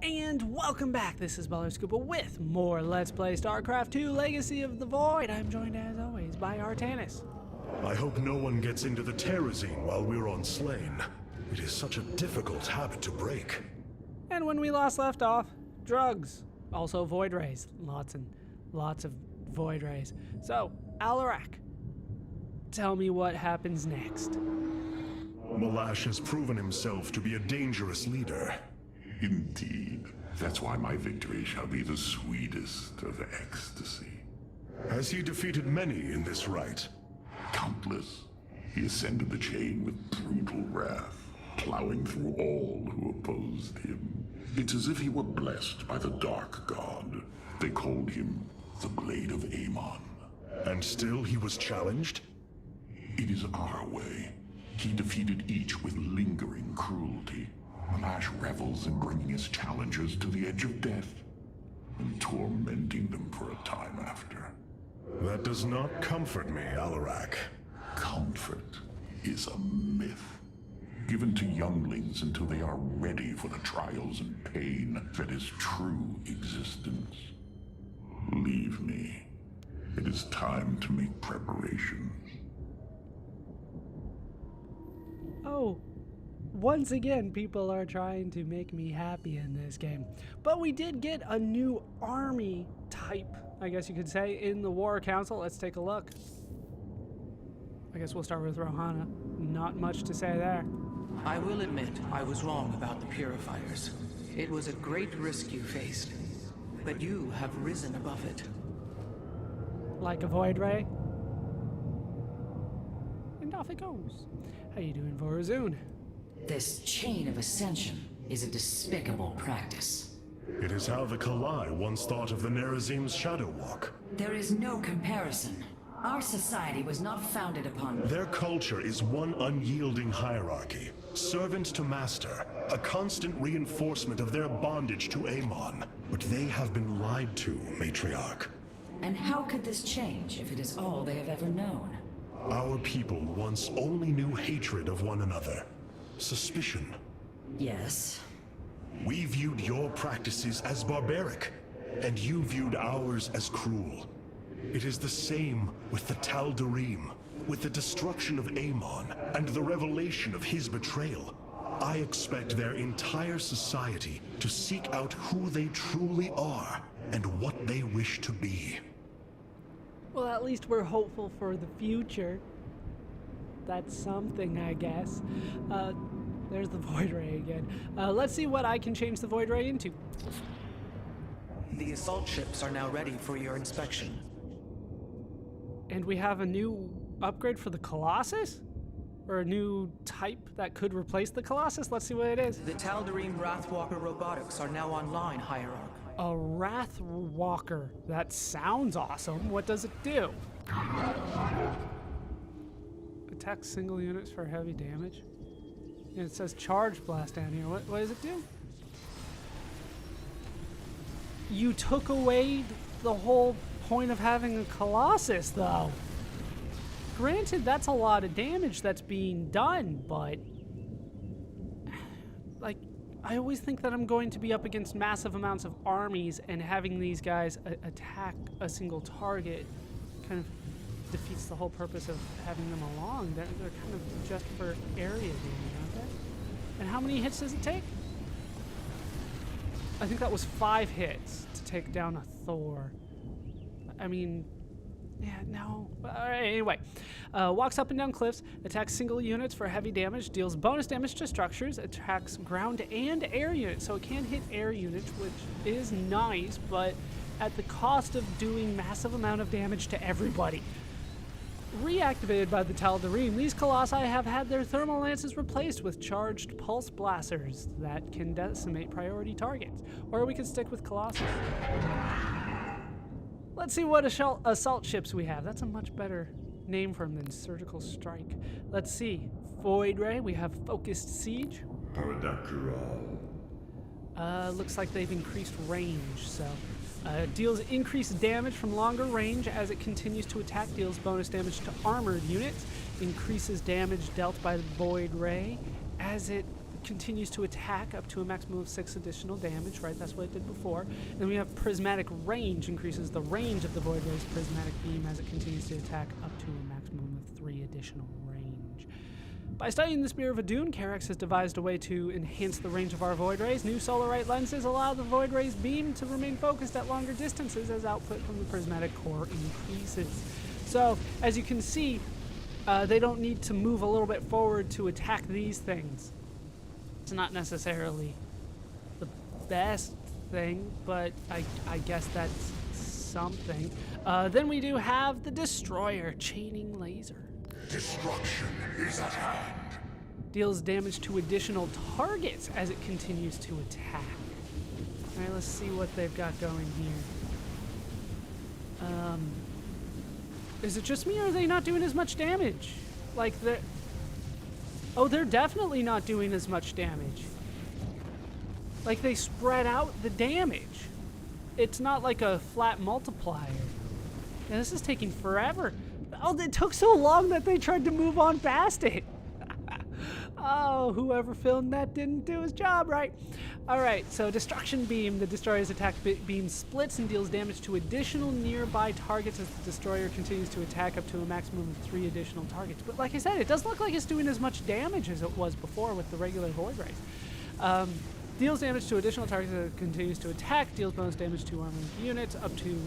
And welcome back, this is Scuba with more Let's Play Starcraft 2 Legacy of the Void. I'm joined as always by Artanis. I hope no one gets into the Terrazine while we're on Slain. It is such a difficult habit to break. And when we last left off, drugs. Also Void Rays. Lots and lots of Void Rays. So, Alarak, tell me what happens next. Malash has proven himself to be a dangerous leader. Indeed. That's why my victory shall be the sweetest of ecstasy. Has he defeated many in this rite? Countless. He ascended the chain with brutal wrath, plowing through all who opposed him. It's as if he were blessed by the Dark God. They called him the Blade of Amon. And still he was challenged? It is our way. He defeated each with lingering cruelty. Malash revels in bringing his challengers to the edge of death and tormenting them for a time after. That does not comfort me, Alarak. Comfort is a myth, given to younglings until they are ready for the trials and pain that is true existence. Leave me. It is time to make preparations. Oh, once again, people are trying to make me happy in this game. But we did get a new army type, I guess you could say, in the War Council. Let's take a look. I guess we'll start with Rohana. Not much to say there. I will admit I was wrong about the Purifiers. It was a great risk you faced, but you have risen above it. Like a Void Ray. And off it goes. How you doing, Vorazun? This chain of ascension is a despicable practice. It is how the Kalai once thought of the Nerazim's Shadow Walk. There is no comparison. Our society was not founded upon... Their culture is one unyielding hierarchy, servant to master, a constant reinforcement of their bondage to Amon. But they have been lied to, Matriarch. And how could this change if it is all they have ever known? Our people once only knew hatred of one another. Suspicion. Yes. We viewed your practices as barbaric, and you viewed ours as cruel. It is the same with the Tal'darim, with the destruction of Amon, and the revelation of his betrayal. I expect their entire society to seek out who they truly are, and what they wish to be. Well, at least we're hopeful for the future. That's something, I guess. There's the Void Ray again. Let's see what I can change the Void Ray into. The assault ships are now ready for your inspection. And we have a new upgrade for the Colossus? Or a new type that could replace the Colossus? Let's see what it is. The Tal'darim Wrathwalker robotics are now online, Hierarch. A Wrathwalker. That sounds awesome. What does it do? Attacks single units for heavy damage. And it says charge blast down here. What does it do? You took away the whole point of having a Colossus, though. Granted, that's a lot of damage that's being done, but... like, I always think that I'm going to be up against massive amounts of armies, and having these guys attack a single target kind of defeats the whole purpose of having them along. They're kind of just for area damage, aren't they? And how many hits does it take? I think that was 5 hits to take down a Thor. I mean, yeah, no. Alright, anyway. Walks up and down cliffs, attacks single units for heavy damage, deals bonus damage to structures, attacks ground and air units. So it can hit air units, which is nice, but at the cost of doing massive amount of damage to everybody. Reactivated by the Tal'darim, these Colossi have had their thermal lances replaced with charged pulse blasters that can decimate priority targets. Or we could stick with Colossus. Let's see what assault ships we have. That's a much better name for them than Surgical Strike. Let's see. Void Ray, we have Focused Siege. Looks like they've increased range, so... deals increased damage from longer range as it continues to attack, deals bonus damage to armored units, increases damage dealt by the Void Ray as it continues to attack up to a maximum of 6 additional damage, right? That's what it did before. Then we have prismatic range, increases the range of the Void Ray's prismatic beam as it continues to attack up to a maximum of 3 additional range. By studying the Spear of Adun, Karax has devised a way to enhance the range of our Void Rays. New Solarite lenses allow the Void Ray's beam to remain focused at longer distances as output from the prismatic core increases. So, as you can see, they don't need to move a little bit forward to attack these things. It's not necessarily the best thing, but I guess that's something. Then we do have the Destroyer Chaining Laser. Destruction is at hand. Deals damage to additional targets as it continues to attack. Alright, let's see what they've got going here. Is it just me, or are they not doing as much damage? Like, they're definitely not doing as much damage. Like, they spread out the damage. It's not like a flat multiplier. And this is taking forever. Oh, it took so long that they tried to move on past it. Oh, whoever filmed that didn't do his job right. Alright, so Destruction Beam. The Destroyer's attack beam splits and deals damage to additional nearby targets as the Destroyer continues to attack up to a maximum of 3 additional targets. But like I said, it doesn't look like it's doing as much damage as it was before with the regular Void Rays. Deals damage to additional targets as it continues to attack. Deals bonus damage to armored units up to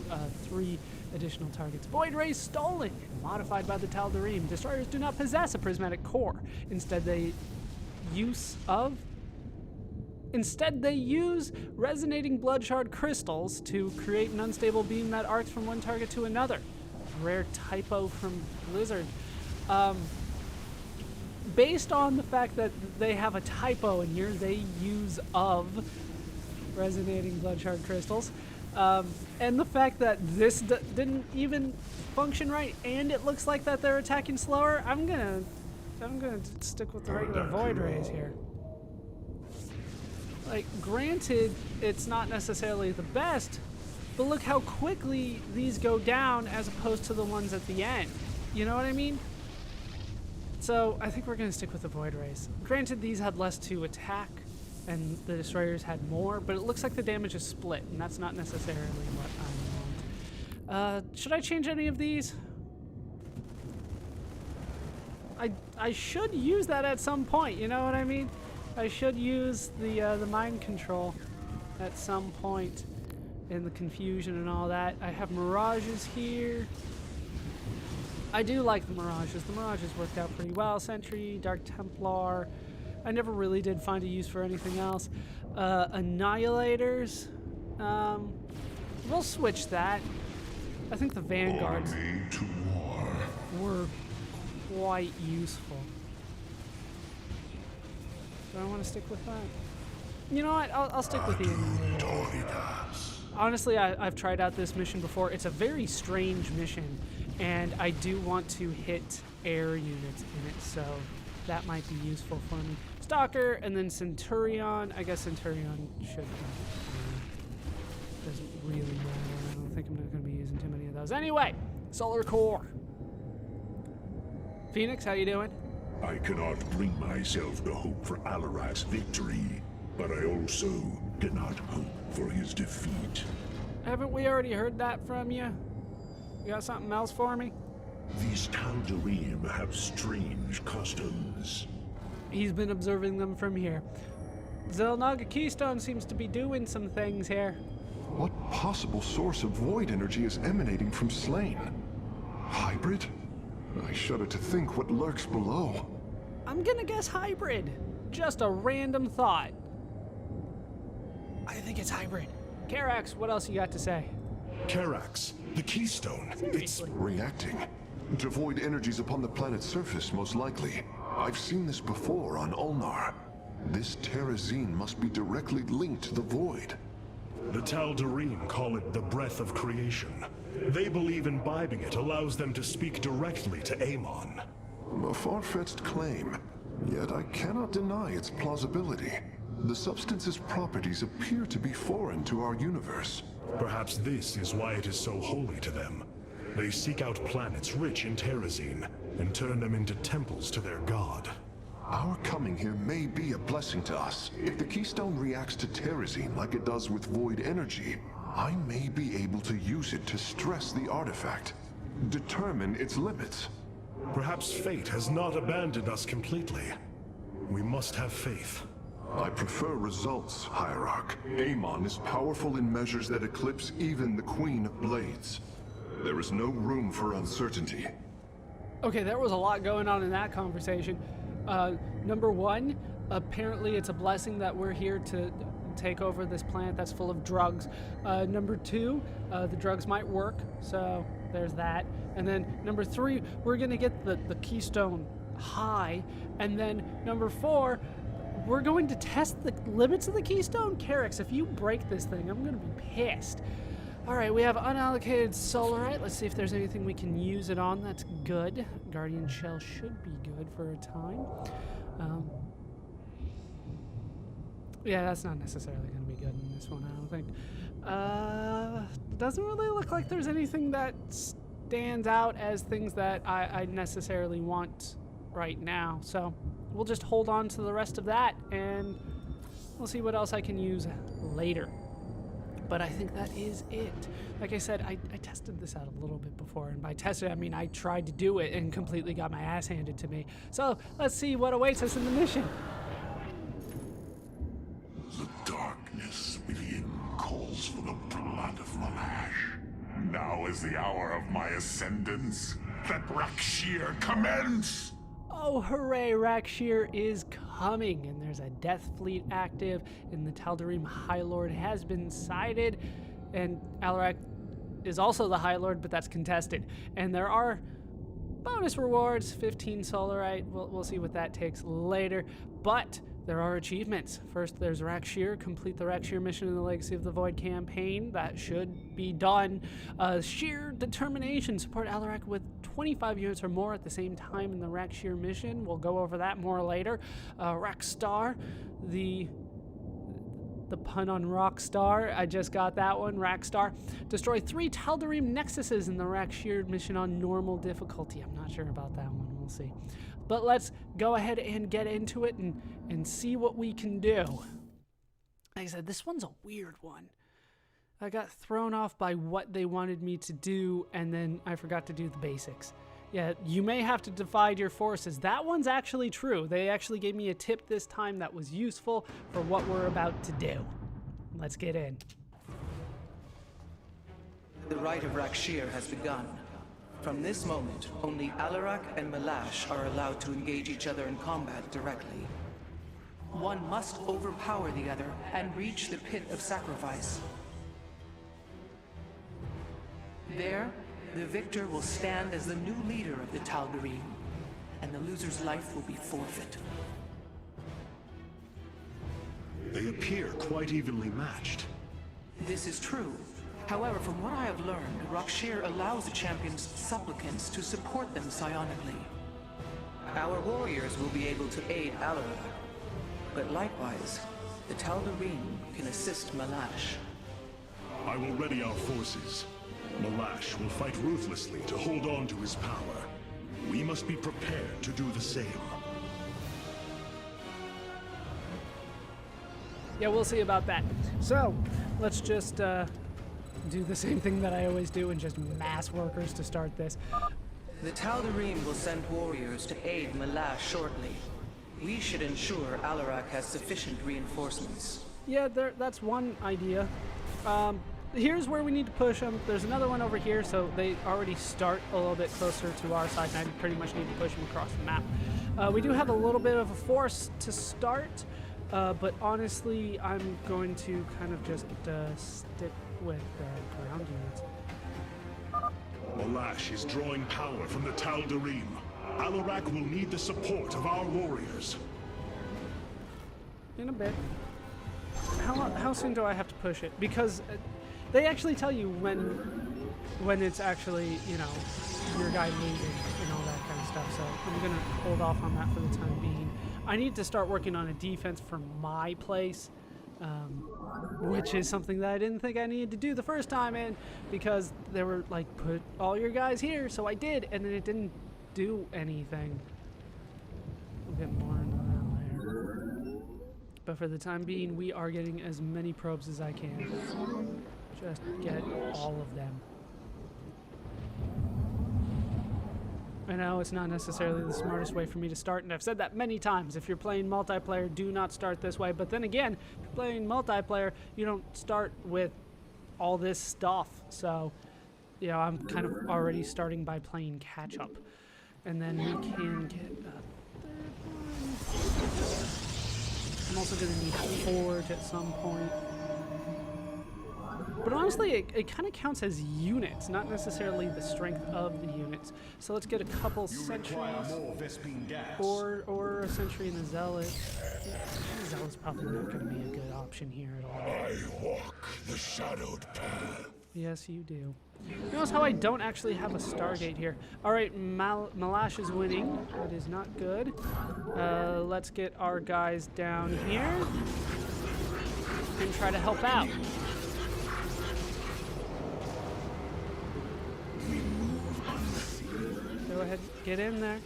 3 additional targets. Void Rays stolen and modified by the Tal'darim. Destroyers do not possess a prismatic core. Instead, they use resonating bloodshard crystals to create an unstable beam that arcs from one target to another. Rare typo from Blizzard. Based on the fact that they have a typo in here, they use of resonating bloodshard crystals, and the fact that this didn't even function right, and it looks like that they're attacking slower, I'm gonna stick with the regular Void Rays here. Like, granted, it's not necessarily the best, but look how quickly these go down as opposed to the ones at the end. You know what I mean? So I think we're going to stick with the Void Rays. Granted, these had less to attack, and the Destroyers had more, but it looks like the damage is split, and that's not necessarily what I want. Should I change any of these? I should use that at some point, you know what I mean? I should use the mind control at some point in the confusion and all that. I have Mirages here. I do like the Mirages. The Mirages worked out pretty well. Sentry, Dark Templar. I never really did find a use for anything else. Annihilators. We'll switch that. I think the Vanguards were quite useful. Do I want to stick with that? You know what? I'll stick with the Annihilators. Honestly, I've tried out this mission before. It's a very strange mission, and I do want to hit air units in it, so that might be useful for me. Stalker, and then Centurion. I guess Centurion should doesn't really matter. I don't think I'm not going to be using too many of those. Anyway, Solar Core. Phoenix, how you doing? I cannot bring myself to hope for Alarak's victory, but I also cannot hope for his defeat. Haven't we already heard that from you? You got something else for me? These Tal'darim have strange customs. He's been observing them from here. Xel'Naga Keystone seems to be doing some things here. What possible source of void energy is emanating from Slain? Hybrid? I shudder to think what lurks below. I'm gonna guess hybrid. Just a random thought. I think it's hybrid. Karax, what else you got to say? Karax, the Keystone. It's Reacting to void energies upon the planet's surface, most likely. I've seen this before on Ulnar. This Terrazine must be directly linked to the void. the Tal'darim call it the breath of creation. They believe imbibing it allows them to speak directly to Amon. A far-fetched claim, yet I cannot deny its plausibility. The substance's properties appear to be foreign to our universe. Perhaps this is why it is so holy to them. They seek out planets rich in Terrazine and turn them into temples to their god. Our coming here may be a blessing to us. If the keystone reacts to terrazine like it does with void energy, I may be able to use it to stress the artifact, determine its limits. Perhaps fate has not abandoned us completely. We must have faith. I prefer results, Hierarch. Amon is powerful in measures that eclipse even the Queen of Blades. There is no room for uncertainty. Okay, there was a lot going on in that conversation. Number one, apparently it's a blessing that we're here to take over this planet that's full of drugs. Number two, the drugs might work, so there's that. And then number three, we're gonna get the keystone high. And then number four, we're going to test the limits of the keystone. Carix, if you break this thing, I'm gonna be pissed. All right, we have unallocated solarite. Let's see if there's anything we can use it on. That's good. Guardian shell should be good for a time. Yeah, that's not necessarily going to be good in this one, I don't think. Doesn't really look like there's anything that stands out as things that I necessarily want right now. So we'll just hold on to the rest of that, and we'll see what else I can use later. But I think that is it. Like I said, I tested this out a little bit before, and by tested I mean I tried to do it and completely got my ass handed to me. So let's see what awaits us in the mission. The darkness within calls for the blood of Malash. Now is the hour of my ascendance. Let Rakshir commence! Oh, hooray, Rakshir is coming, and there's a Death Fleet active, and the Tal'darim High Lord has been sighted, and Alarak is also the High Lord, but that's contested. And there are bonus rewards, 15 solarite. We'll see what that takes later, but there are achievements. First, there's Rakshir. Complete the Rakshir mission in the Legacy of the Void campaign. That should be done. Sheer determination. Support Alarak with 25 units or more at the same time in the Rakshir mission. We'll go over that more later. Rakstar, the pun on Rockstar. I just got that one. Rakstar. Destroy 3 Tal'darim Nexuses in the Rakshir mission on normal difficulty. I'm not sure about that one. We'll see. But let's go ahead and get into it and see what we can do. Like I said, this one's a weird one. I got thrown off by what they wanted me to do, and then I forgot to do the basics. Yeah, you may have to divide your forces. That one's actually true. They actually gave me a tip this time that was useful for what we're about to do. Let's get in. The rite of Rakshir has begun. From this moment, only Alarak and Malash are allowed to engage each other in combat directly. One must overpower the other and reach the pit of sacrifice. There, the victor will stand as the new leader of the Tal'darim, and the loser's life will be forfeit. They appear quite evenly matched. This is true. However, from what I have learned, Rakshir allows the champion's supplicants to support them psionically. Our warriors will be able to aid Alarak, but likewise, the Tal'darim can assist Malash. I will ready our forces. Malash will fight ruthlessly to hold on to his power. We must be prepared to do the same. Yeah, we'll see about that. So, let's just do the same thing that I always do and just mass workers to start this. The Tal'darim will send warriors to aid Malash shortly. We should ensure Alarak has sufficient reinforcements. Yeah, that's one idea. Here's where we need to push them. There's another one over here, so they already start a little bit closer to our side, and I pretty much need to push them across the map. We do have a little bit of a force to start, but honestly, I'm going to kind of just stick with ground units. Malash is drawing power from the Tal'darim. Alarak will need the support of our warriors. In a bit. How soon do I have to push it? Because they actually tell you when it's actually, you know, your guy losing and all that kind of stuff. So I'm gonna hold off on that for the time being. I need to start working on a defense for my place, which is something that I didn't think I needed to do the first time in, because they were like, put all your guys here, so I did, and then it didn't do anything. We'll get more into But for the time being, we are getting as many probes as I can. Just get all of them. I know it's not necessarily the smartest way for me to start, and I've said that many times. If you're playing multiplayer, do not start this way. But then again, if you're playing multiplayer, you don't start with all this stuff. So, you know, I'm kind of already starting by playing catch-up. And then we can get a third one. I'm also going to need a forge at some point. But honestly, it kind of counts as units, not necessarily the strength of the units. So let's get a couple sentries, or a sentry and a zealot. The zealot's probably not going to be a good option here at all. I walk the shadowed path. Yes, you do. Notice how I don't actually have a Stargate here. All right, Malash is winning. That is not good. Let's get our guys down here and try to help out. Go ahead, get in there.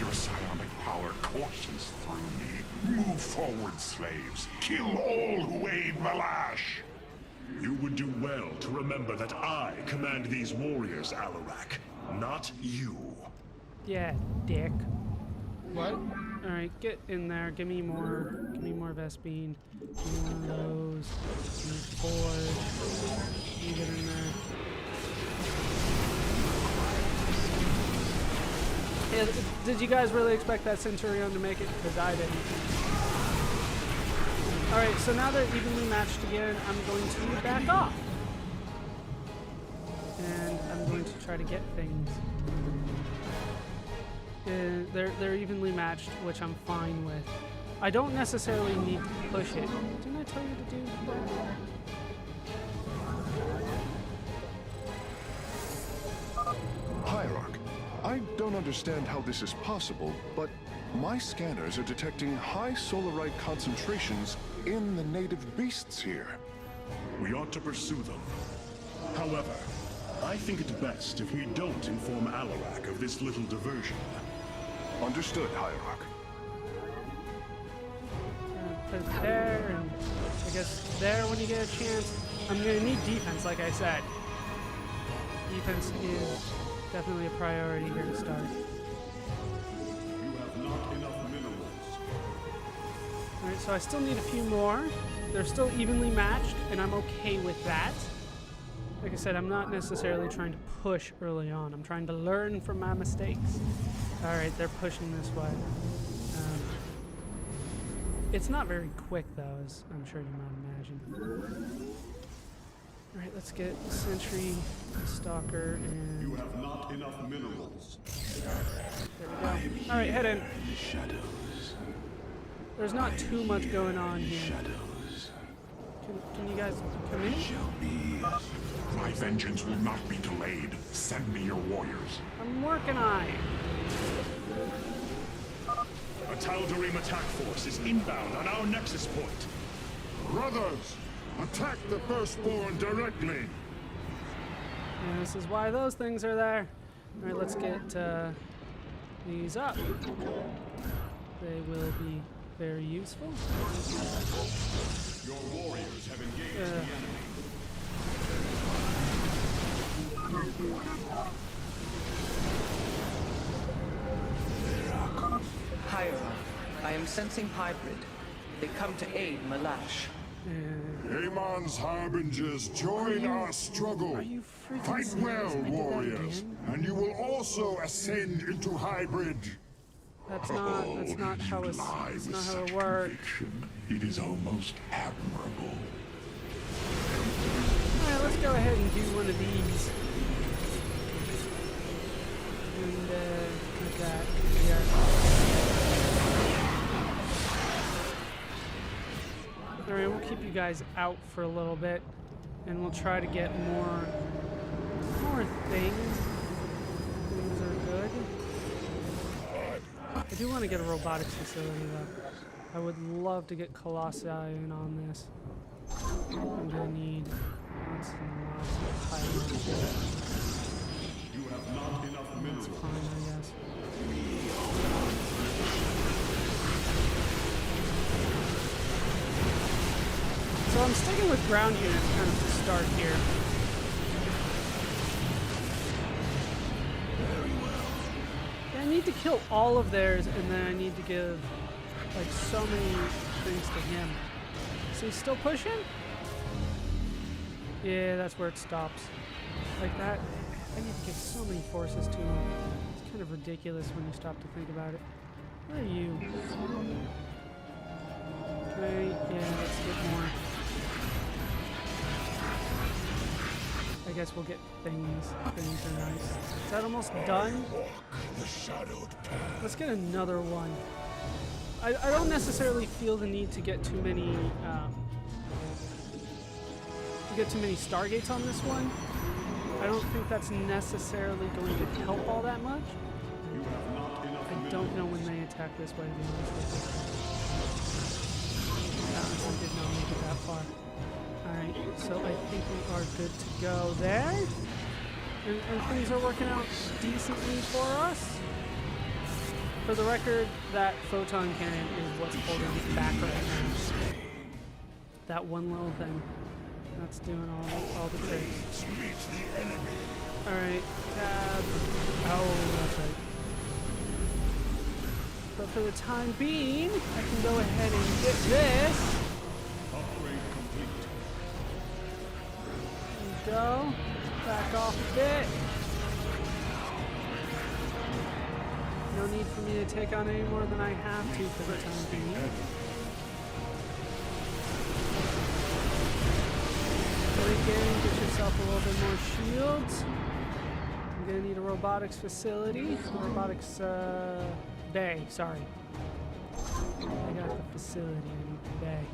Your psionic power courses through me. Move forward, slaves. Kill all who aid Malash. You would do well to remember that I command these warriors, Alarak, not you. Yeah, dick. What? All right, get in there. Give me more Vespine. Give me one of those. Give me 4. You get in there. Yeah, did you guys really expect that Centurion to make it? Because I didn't. Alright, so now they're evenly matched again, I'm going to back off. And I'm going to try to get things. They're evenly matched, which I'm fine with. I don't necessarily need to push it. Didn't I tell you to do that? Hierarch, I don't understand how this is possible, but my scanners are detecting high solarite concentrations in the native beasts here. We ought to pursue them. However, I think it best if we don't inform Alarak of this little diversion. Understood, Hierarch. Put it there, and I guess there when you get a chance. I'm going to need defense, like I said. Defense is definitely a priority here to start. You have not enough minerals. Alright, so I still need a few more. They're still evenly matched, and I'm okay with that. Like I said, I'm not necessarily trying to push early on. I'm trying to learn from my mistakes. Alright, they're pushing this way. It's not very quick, though, as I'm sure you might imagine. Alright, let's get Sentry, Stalker, and... You have not enough minerals. There we go. Alright, head in. Shadows. There's not too much going on here. Shadows. Can you guys come in? Shall be. My vengeance will not be delayed. Send me your warriors. I'm working on it. A Tal'darim attack force is inbound on our nexus point. Brothers, attack the firstborn directly. And this is why those things are there. Alright, let's get these up. They will be very useful. Your warriors have engaged the enemy. Hierarch, I am sensing hybrid. They come to aid Malash. Amon's harbingers, join our struggle. Are you freaking Fight serious? well, I did that warriors, again? and you will also ascend into hybrid. That's not how You it's lie that's with not how such it works. conviction. It is almost admirable. Alright, let's go ahead and do one of these. And like that. Yeah. Alright, we'll keep you guys out for a little bit, and we'll try to get more things. Things are good. I do want to get a robotics facility though. I would love to get Colossi in on this. I'm gonna need lots and lots of pylons. You have not enough minerals. Fine, I guess. So I'm sticking with ground units kind of to start here. Yeah, I need to kill all of theirs, and then I need to give like so many things to him. So he's still pushing? Yeah, that's where it stops. Like that, I need to give so many forces to him. It's kind of ridiculous when you stop to think about it. Where are you? Okay, yeah, let's get more. I guess we'll get things. Things are nice. Is that almost done? Let's get another one. I don't necessarily feel the need to get too many Stargates on this one. I don't think that's necessarily going to help all that much. I don't know when they attack this way, to be honest with you. I honestly did not make it that far. Alright, so I think we are good to go there. And things are working out decently for us. For the record, that photon cannon is what's holding me back right now. That one little thing. That's doing all the tricks. Alright, tab. Oh, that's right. But for the time being, I can go ahead and get this. Go. Back off a bit. No need for me to take on any more than I have to for the time being. Again, get yourself a little bit more shields. I'm gonna need a robotics facility. Robotics bay, sorry. I got the facility, I need the bay.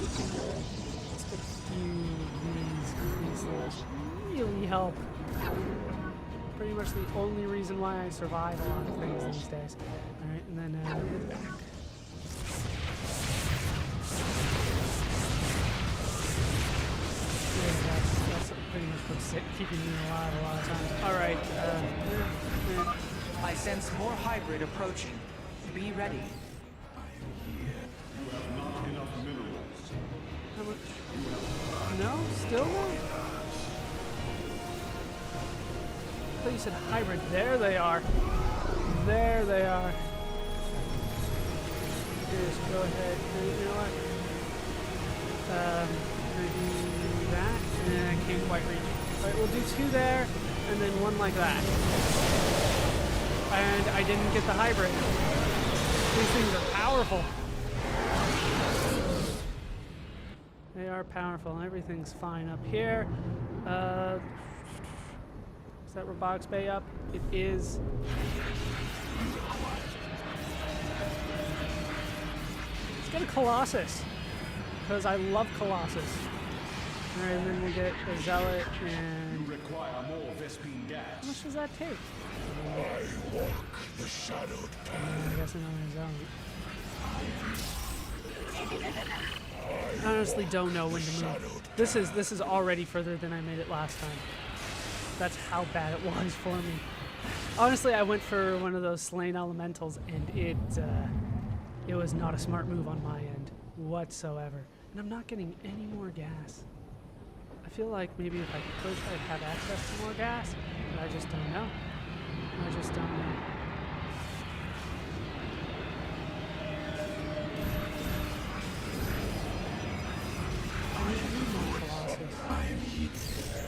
Let's get a few these things really help. Pretty much the only reason why I survive a lot of things these days. Alright, and then hit back. Yeah, that's pretty much what's keeping me alive a lot of times. Alright, I sense more hybrid approaching. Be ready. how much? No? Still no? I thought you said hybrid. There they are. There they are. Just go ahead. You know what? Do that. I can't quite reach. Alright, we'll do two there, and then one like that. And I didn't get the hybrid. These things are powerful. They are powerful. Everything's fine up here. Is that robotics bay up? It is. Let's get a Colossus, because I love Colossus. Alright, and then we'll get a Zealot and... You require more Vespine gas. How much does that take? I walk the shadowed path. I guess another Zealot. I honestly don't know when to move. This is already further than I made it last time. That's how bad it was for me. Honestly, I went for one of those slain elementals, and it was not a smart move on my end whatsoever. And I'm not getting any more gas. I feel like maybe if I could push, I'd have access to more gas, but I just don't know. I just don't know.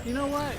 You know what?